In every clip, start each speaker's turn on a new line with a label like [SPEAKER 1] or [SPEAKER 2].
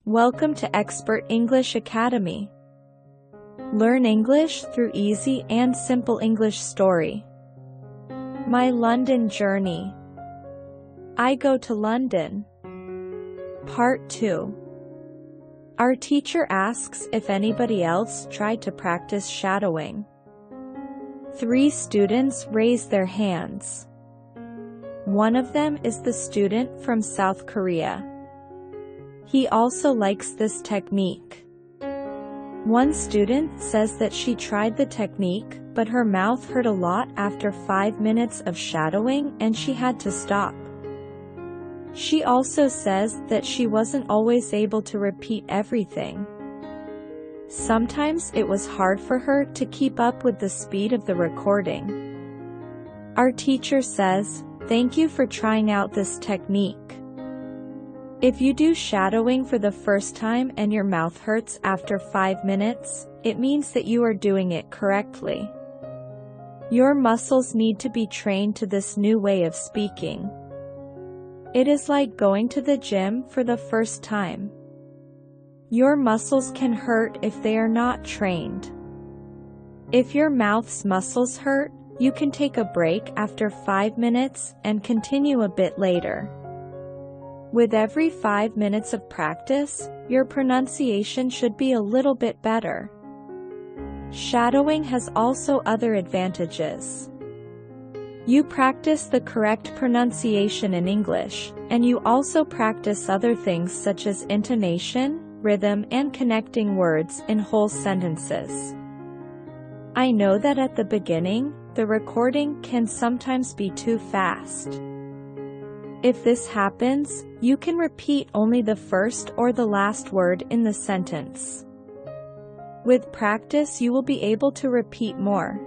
[SPEAKER 1] Welcome to Expert English Academy. Learn English through easy and simple English story. My London journey. I go to London. Part 2. Our teacher asks if anybody else tried to practice shadowing. 3 students raise their hands. One of them is the student from South Korea. He also likes this technique. One student says that she tried the technique, but her mouth hurt a lot after 5 minutes of shadowing and she had to stop. She also says that she wasn't always able to repeat everything. Sometimes it was hard for her to keep up with the speed of the recording. Our teacher says, "Thank you for trying out this technique. If you do shadowing for the first time and your mouth hurts after 5 minutes, it means that you are doing it correctly. Your muscles need to be trained to this new way of speaking. It is like going to the gym for the first time. Your muscles can hurt if they are not trained. If your mouth's muscles hurt, you can take a break after 5 minutes and continue a bit later. With every 5 minutes of practice, your pronunciation should be a little bit better." Shadowing has also other advantages. You practice the correct pronunciation in English, and you also practice other things such as intonation, rhythm, and connecting words in whole sentences. I know that at the beginning, the recording can sometimes be too fast. If this happens, you can repeat only the first or the last word in the sentence. With practice, you will be able to repeat more.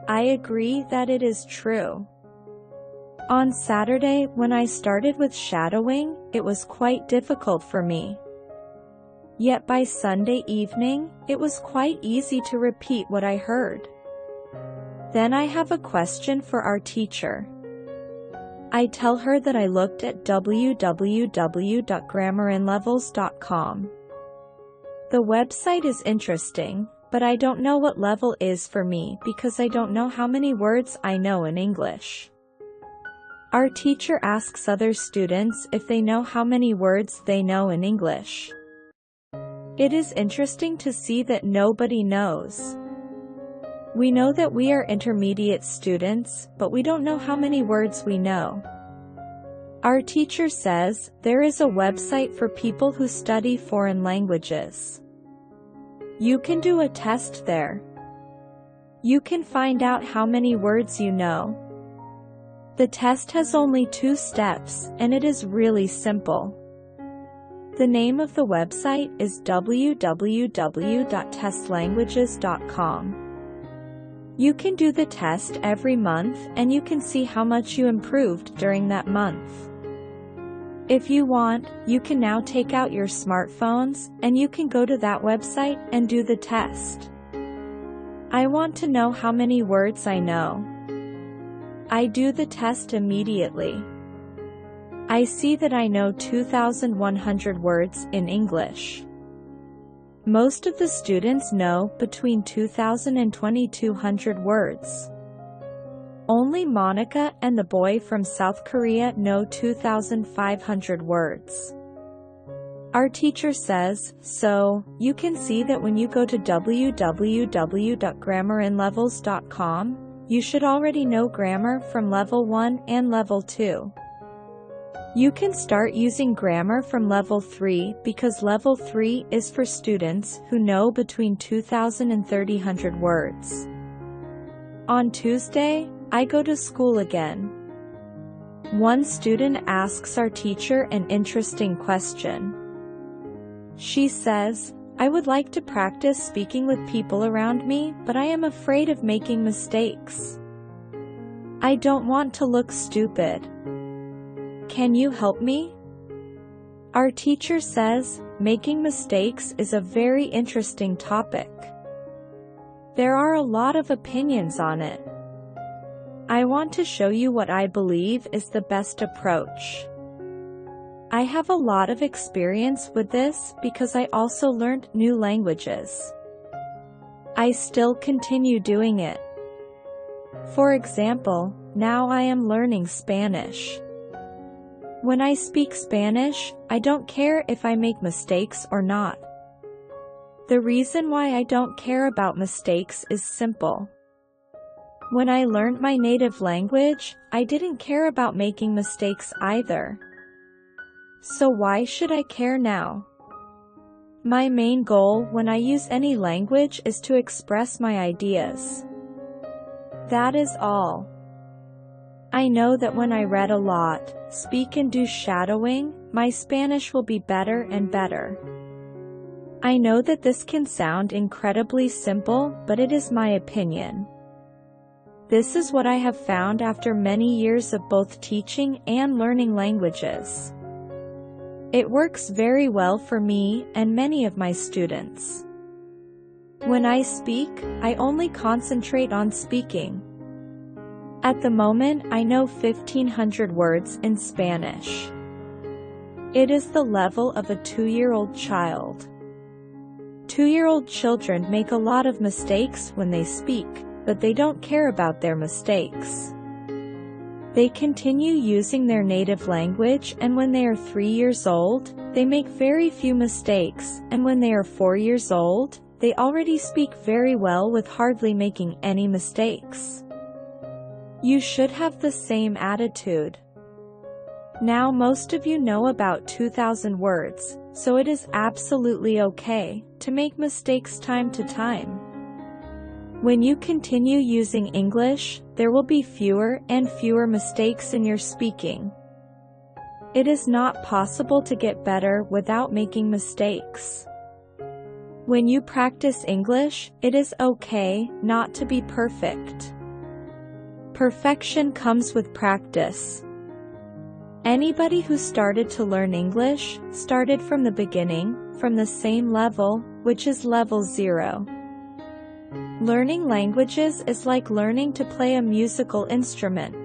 [SPEAKER 1] I agree that it is true. On Saturday, when I started with shadowing, it was quite difficult for me. Yet by Sunday evening, it was quite easy to repeat what I heard. Then I have a question for our teacher. I tell her that I looked at www.grammarinlevels.com. The website is interesting, but I don't know what level is for me because I don't know how many words I know in English. Our teacher asks other students if they know how many words they know in English. It is interesting to see that nobody knows. We know that we are intermediate students, but we don't know how many words we know. Our teacher says there is a website for people who study foreign languages. You can do a test there. You can find out how many words you know. The test has only 2 steps, and it is really simple. The name of the website is www.testlanguages.com. You can do the test every month and you can see how much you improved during that month. If you want, you can now take out your smartphones and you can go to that website and do the test. I want to know how many words I know. I do the test immediately. I see that I know 2,100 words in English. Most of the students know between 2,000 and 2,200 words. Only Monica and the boy from South Korea know 2,500 words. Our teacher says, so, you can see that when you go to www.grammarinlevels.com, you should already know grammar from level 1 and level 2. You can start using grammar from level 3 because level 3 is for students who know between 2,000 and 3,000 words. On Tuesday, I go to school again. One student asks our teacher an interesting question. She says, "I would like to practice speaking with people around me, but I am afraid of making mistakes. I don't want to look stupid. Can you help me?" Our teacher says, making mistakes is a very interesting topic. There are a lot of opinions on it. I want to show you what I believe is the best approach. I have a lot of experience with this because I also learned new languages. I still continue doing it. For example, now I am learning Spanish. When I speak Spanish, I don't care if I make mistakes or not. The reason why I don't care about mistakes is simple. When I learned my native language, I didn't care about making mistakes either. So why should I care now? My main goal when I use any language is to express my ideas. That is all. I know that when I read a lot, speak and do shadowing, my Spanish will be better and better. I know that this can sound incredibly simple, but it is my opinion. This is what I have found after many years of both teaching and learning languages. It works very well for me and many of my students. When I speak, I only concentrate on speaking. At the moment, I know 1,500 words in Spanish. It is the level of a 2-year-old child. 2-year-old children make a lot of mistakes when they speak, but they don't care about their mistakes. They continue using their native language, and when they are 3 years old, they make very few mistakes, and when they are 4 years old, they already speak very well with hardly making any mistakes. You should have the same attitude. Now most of you know about 2,000 words, so it is absolutely okay to make mistakes time to time. When you continue using English, there will be fewer and fewer mistakes in your speaking. It is not possible to get better without making mistakes. When you practice English, it is okay not to be perfect. Perfection comes with practice. Anybody who started to learn English started from the beginning, from the same level, which is level 0. Learning languages is like learning to play a musical instrument.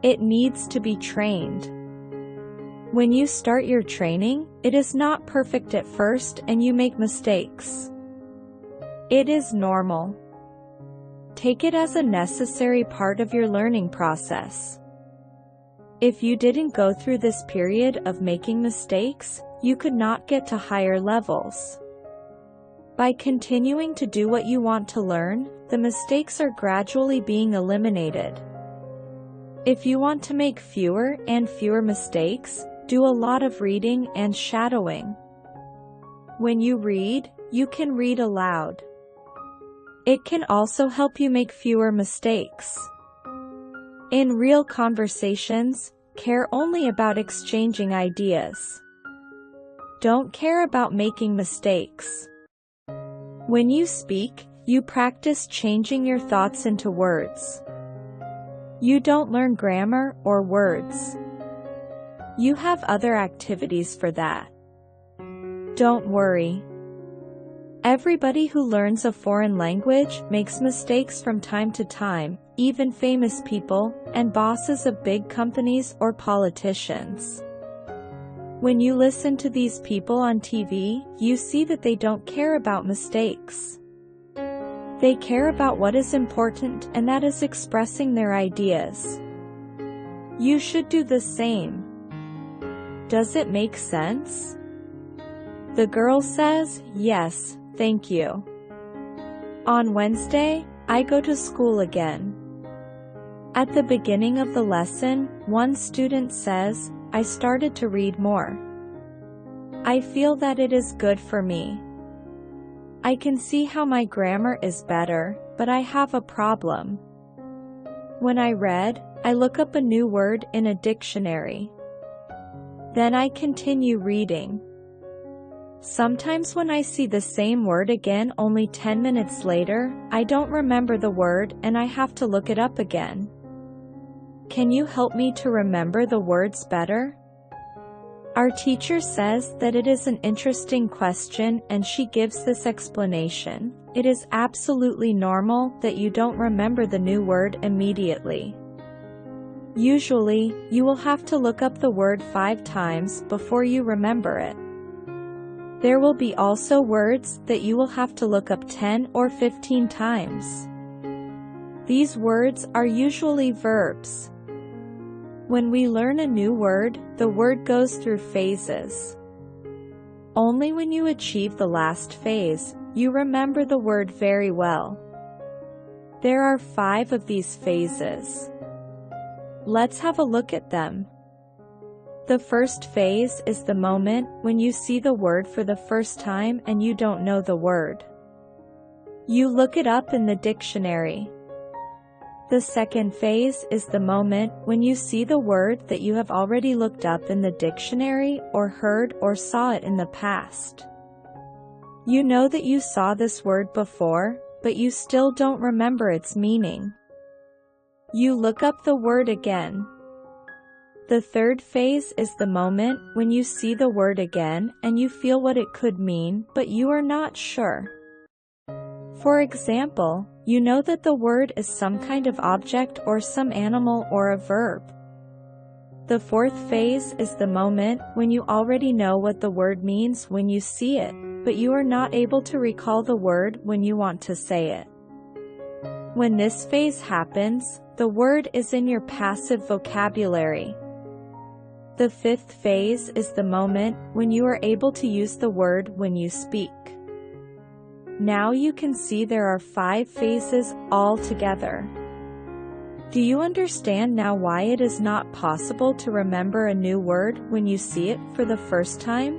[SPEAKER 1] It needs to be trained. When you start your training, it is not perfect at first and you make mistakes. It is normal. Take it as a necessary part of your learning process. If you didn't go through this period of making mistakes, you could not get to higher levels. By continuing to do what you want to learn, the mistakes are gradually being eliminated. If you want to make fewer and fewer mistakes, do a lot of reading and shadowing. When you read, you can read aloud. It can also help you make fewer mistakes. In real conversations, care only about exchanging ideas. Don't care about making mistakes. When you speak, you practice changing your thoughts into words. You don't learn grammar or words. You have other activities for that. Don't worry. Everybody who learns a foreign language makes mistakes from time to time, even famous people, and bosses of big companies or politicians. When you listen to these people on TV, you see that they don't care about mistakes. They care about what is important, and that is expressing their ideas. You should do the same. Does it make sense? The girl says, "Yes, thank you." On Wednesday, I go to school again. At the beginning of the lesson, one student says, "I started to read more. I feel that it is good for me. I can see how my grammar is better, but I have a problem. When I read, I look up a new word in a dictionary. Then I continue reading. Sometimes when I see the same word again only 10 minutes later, I don't remember the word and I have to look it up again. Can you help me to remember the words better?" Our teacher says that it is an interesting question and she gives this explanation. It is absolutely normal that you don't remember the new word immediately. Usually, you will have to look up the word 5 times before you remember it. There will be also words that you will have to look up 10 or 15 times. These words are usually verbs. When we learn a new word, the word goes through phases. Only when you achieve the last phase, you remember the word very well. There are 5 of these phases. Let's have a look at them. The first phase is the moment when you see the word for the first time and you don't know the word. You look it up in the dictionary. The second phase is the moment when you see the word that you have already looked up in the dictionary or heard or saw it in the past. You know that you saw this word before, but you still don't remember its meaning. You look up the word again. The third phase is the moment when you see the word again and you feel what it could mean, but you are not sure. For example, you know that the word is some kind of object or some animal or a verb. The fourth phase is the moment when you already know what the word means when you see it, but you are not able to recall the word when you want to say it. When this phase happens, the word is in your passive vocabulary. The fifth phase is the moment when you are able to use the word when you speak. Now you can see there are 5 phases altogether. Do you understand now why it is not possible to remember a new word when you see it for the first time?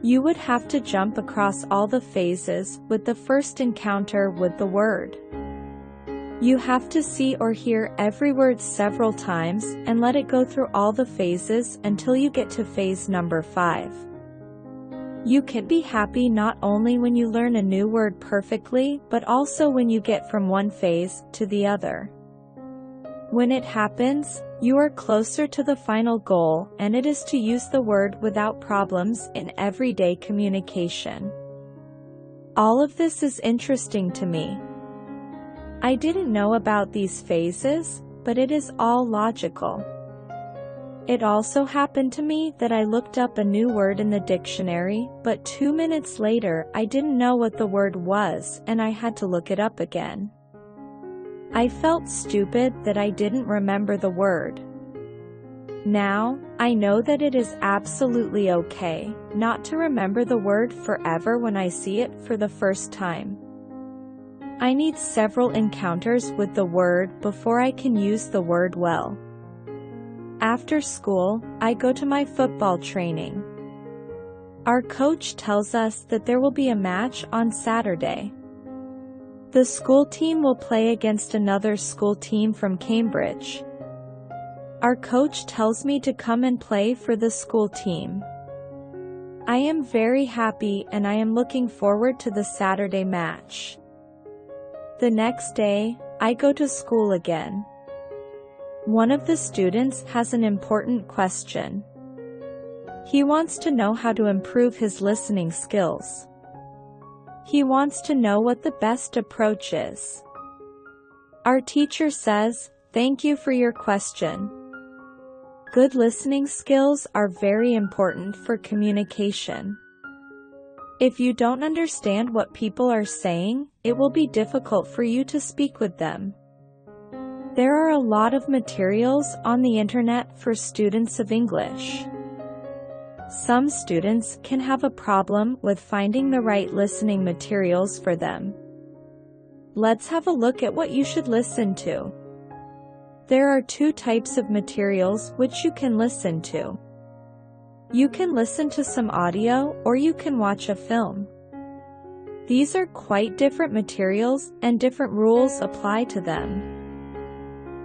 [SPEAKER 1] You would have to jump across all the phases with the first encounter with the word. You have to see or hear every word several times and let it go through all the phases until you get to phase number 5. You can be happy not only when you learn a new word perfectly, but also when you get from one phase to the other. When it happens, you are closer to the final goal, and it is to use the word without problems in everyday communication. All of this is interesting to me. I didn't know about these phases, but it is all logical. It also happened to me that I looked up a new word in the dictionary, but 2 minutes later I didn't know what the word was and I had to look it up again. I felt stupid that I didn't remember the word. Now, I know that it is absolutely okay not to remember the word forever when I see it for the first time. I need several encounters with the word before I can use the word well. After school, I go to my football training. Our coach tells us that there will be a match on Saturday. The school team will play against another school team from Cambridge. Our coach tells me to come and play for the school team. I am very happy and I am looking forward to the Saturday match. The next day, I go to school again. One of the students has an important question. He wants to know how to improve his listening skills. He wants to know what the best approach is. Our teacher says, "Thank you for your question." Good listening skills are very important for communication. If you don't understand what people are saying, it will be difficult for you to speak with them. There are a lot of materials on the internet for students of English. Some students can have a problem with finding the right listening materials for them. Let's have a look at what you should listen to. There are 2 types of materials which you can listen to. You can listen to some audio or you can watch a film. These are quite different materials and different rules apply to them.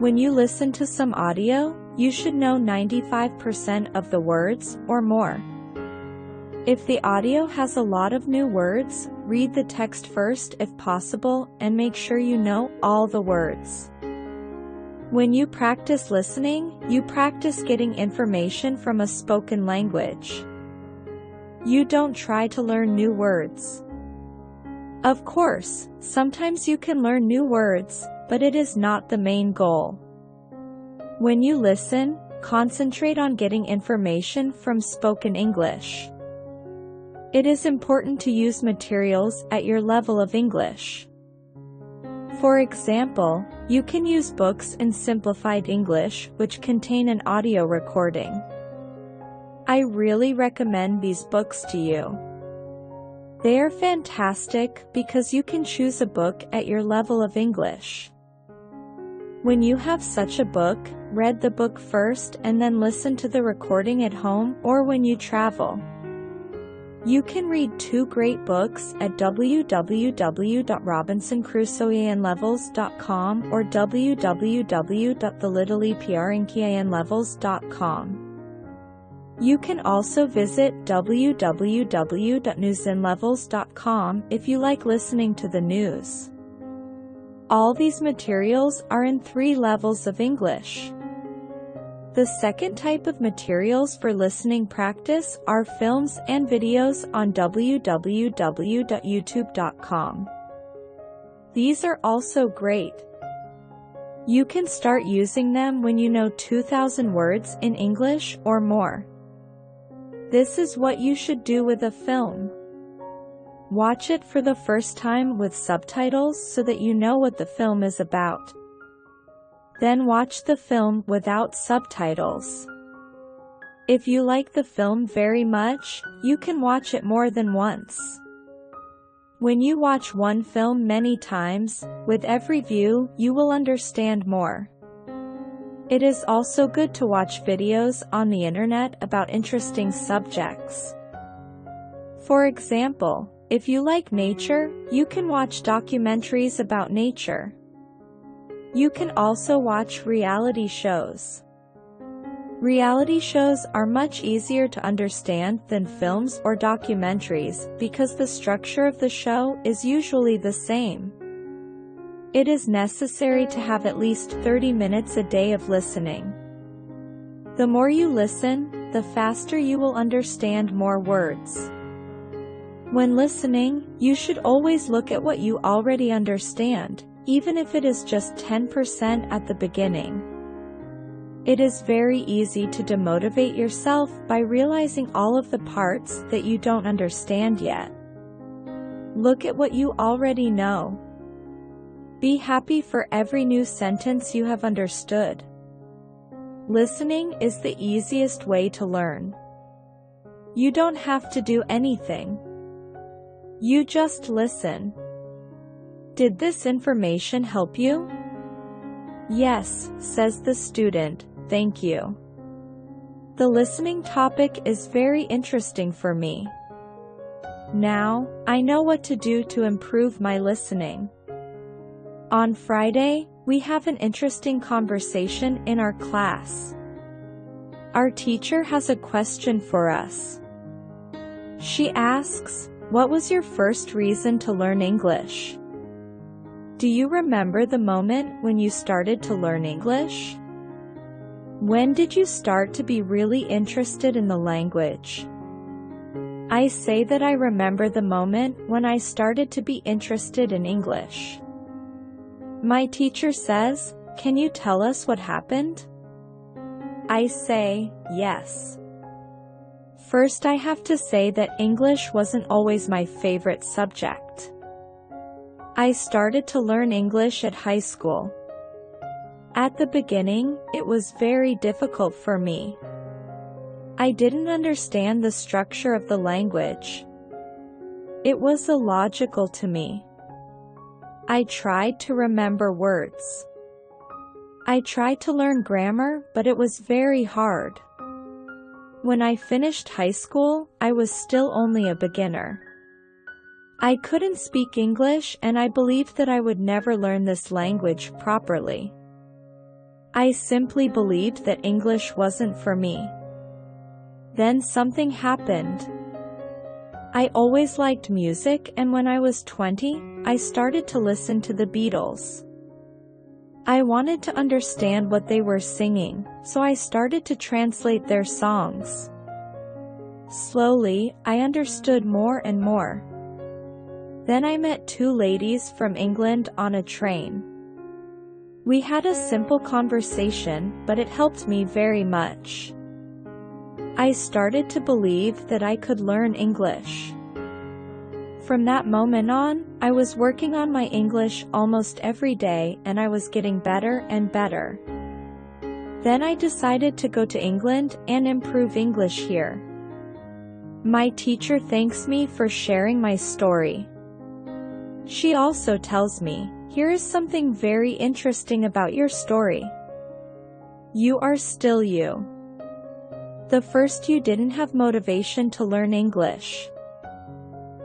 [SPEAKER 1] When you listen to some audio, you should know 95% of the words or more. If the audio has a lot of new words, read the text first if possible and make sure you know all the words. When you practice listening, you practice getting information from a spoken language. You don't try to learn new words. Of course, sometimes you can learn new words, but it is not the main goal. When you listen, concentrate on getting information from spoken English. It is important to use materials at your level of English. For example, you can use books in simplified English which contain an audio recording. I really recommend these books to you. They are fantastic because you can choose a book at your level of English. When you have such a book, read the book first and then listen to the recording at home or when you travel. You can read two great books at www.robinsoncrusoeanlevels.com or www.thelittleprinkianlevels.com. You can also visit www.newsinlevels.com if you like listening to the news. All these materials are in 3 levels of English. The second type of materials for listening practice are films and videos on www.youtube.com. These are also great. You can start using them when you know 2,000 words in English or more. This is what you should do with a film. Watch it for the first time with subtitles so that you know what the film is about. Then watch the film without subtitles. If you like the film very much, you can watch it more than once. When you watch one film many times, with every view, you will understand more. It is also good to watch videos on the internet about interesting subjects. For example, if you like nature, you can watch documentaries about nature. You can also watch reality shows. Reality shows are much easier to understand than films or documentaries because the structure of the show is usually the same. It is necessary to have at least 30 minutes a day of listening. The more you listen, the faster you will understand more words. When listening, you should always look at what you already understand, even if it is just 10% at the beginning. It is very easy to demotivate yourself by realizing all of the parts that you don't understand yet. Look at what you already know. Be happy for every new sentence you have understood. Listening is the easiest way to learn. You don't have to do anything. You just listen. Did this information help you? Yes, says the student, thank you. The listening topic is very interesting for me. Now, I know what to do to improve my listening. On Friday, we have an interesting conversation in our class. Our teacher has a question for us. She asks, "What was your first reason to learn English?" Do you remember the moment when you started to learn English? When did you start to be really interested in the language? I say that I remember the moment when I started to be interested in English. My teacher says, "Can you tell us what happened?" I say, yes. First, I have to say that English wasn't always my favorite subject. I started to learn English at high school. At the beginning, it was very difficult for me. I didn't understand the structure of the language. It was illogical to me. I tried to remember words. I tried to learn grammar, but it was very hard. When I finished high school, I was still only a beginner. I couldn't speak English and I believed that I would never learn this language properly. I simply believed that English wasn't for me. Then something happened. I always liked music, and when I was 20, I started to listen to the Beatles. I wanted to understand what they were singing, so I started to translate their songs. Slowly, I understood more and more. Then I met two ladies from England on a train. We had a simple conversation, but it helped me very much. I started to believe that I could learn English. From that moment on, I was working on my English almost every day and I was getting better and better. Then I decided to go to England and improve English here. My teacher thanks me for sharing my story. She also tells me, "Here is something very interesting about your story. You are still you. The first you didn't have motivation to learn English.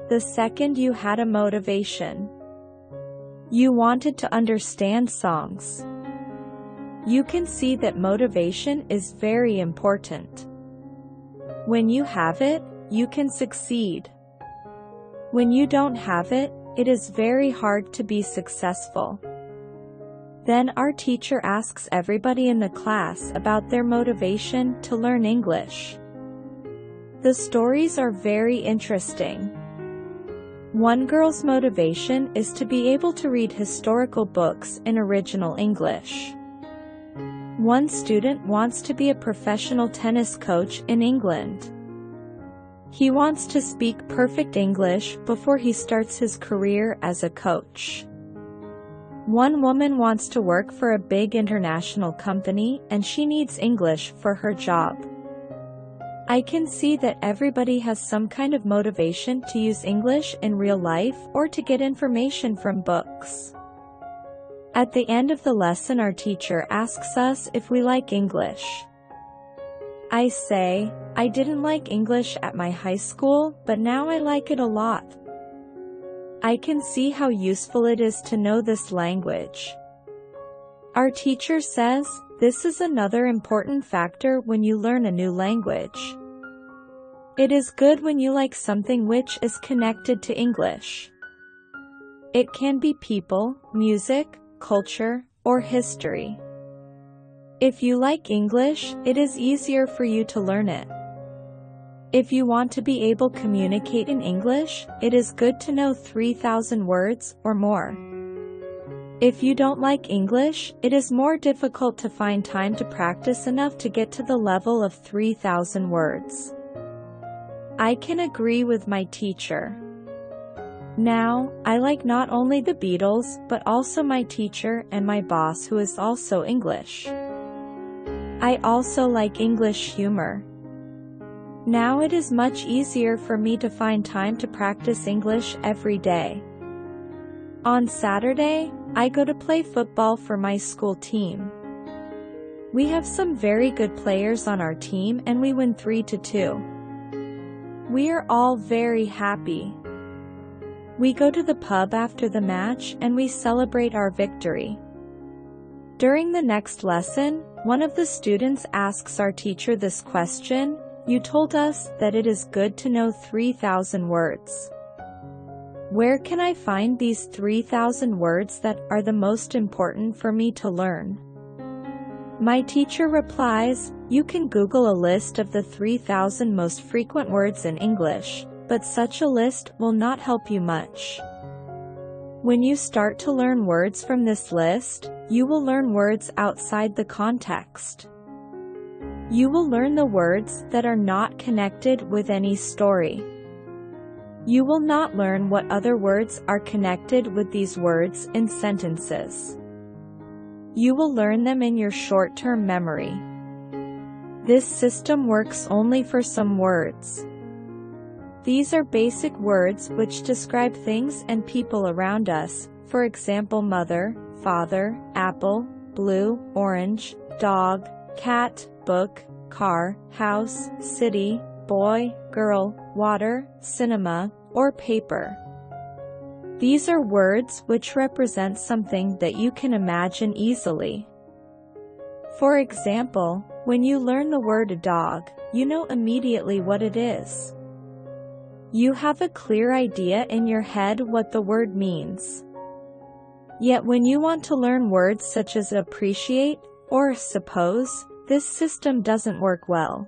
[SPEAKER 1] The second you had a motivation. You wanted to understand songs. You can see that motivation is very important. When you have it, you can succeed. When you don't have it, it is very hard to be successful." Then our teacher asks everybody in the class about their motivation to learn English. The stories are very interesting. One girl's motivation is to be able to read historical books in original English. One student wants to be a professional tennis coach in England. He wants to speak perfect English before he starts his career as a coach. One woman wants to work for a big international company and she needs English for her job. I can see that everybody has some kind of motivation to use English in real life or to get information from books. At the end of the lesson, our teacher asks us if we like English. I say, I didn't like English at my high school, but now I like it a lot. I can see how useful it is to know this language. Our teacher says, this is another important factor when you learn a new language. It is good when you like something which is connected to English. It can be people, music, culture, or history. If you like English, it is easier for you to learn it. If you want to be able to communicate in English, it is good to know 3,000 words or more. If you don't like English, it is more difficult to find time to practice enough to get to the level of 3,000 words. I can agree with my teacher. Now, I like not only the Beatles, but also my teacher and my boss who is also English. I also like English humor. Now it is much easier for me to find time to practice English every day. On Saturday, I go to play football for my school team. We have some very good players on our team and we win 3-2. We are all very happy. We go to the pub after the match and we celebrate our victory. During the next lesson, one of the students asks our teacher this question, "You told us that it is good to know 3,000 words. Where can I find these 3,000 words that are the most important for me to learn?" My teacher replies, "You can Google a list of the 3,000 most frequent words in English, but such a list will not help you much. When you start to learn words from this list, you will learn words outside the context. You will learn the words that are not connected with any story. You will not learn what other words are connected with these words in sentences. You will learn them in your short-term memory. This system works only for some words. These are basic words which describe things and people around us, for example mother, father, apple, blue, orange, dog, cat, book, car, house, city, boy, girl, water, cinema, or paper. These are words which represent something that you can imagine easily. For example, when you learn the word dog, you know immediately what it is. You have a clear idea in your head what the word means. Yet when you want to learn words such as appreciate or suppose, this system doesn't work well.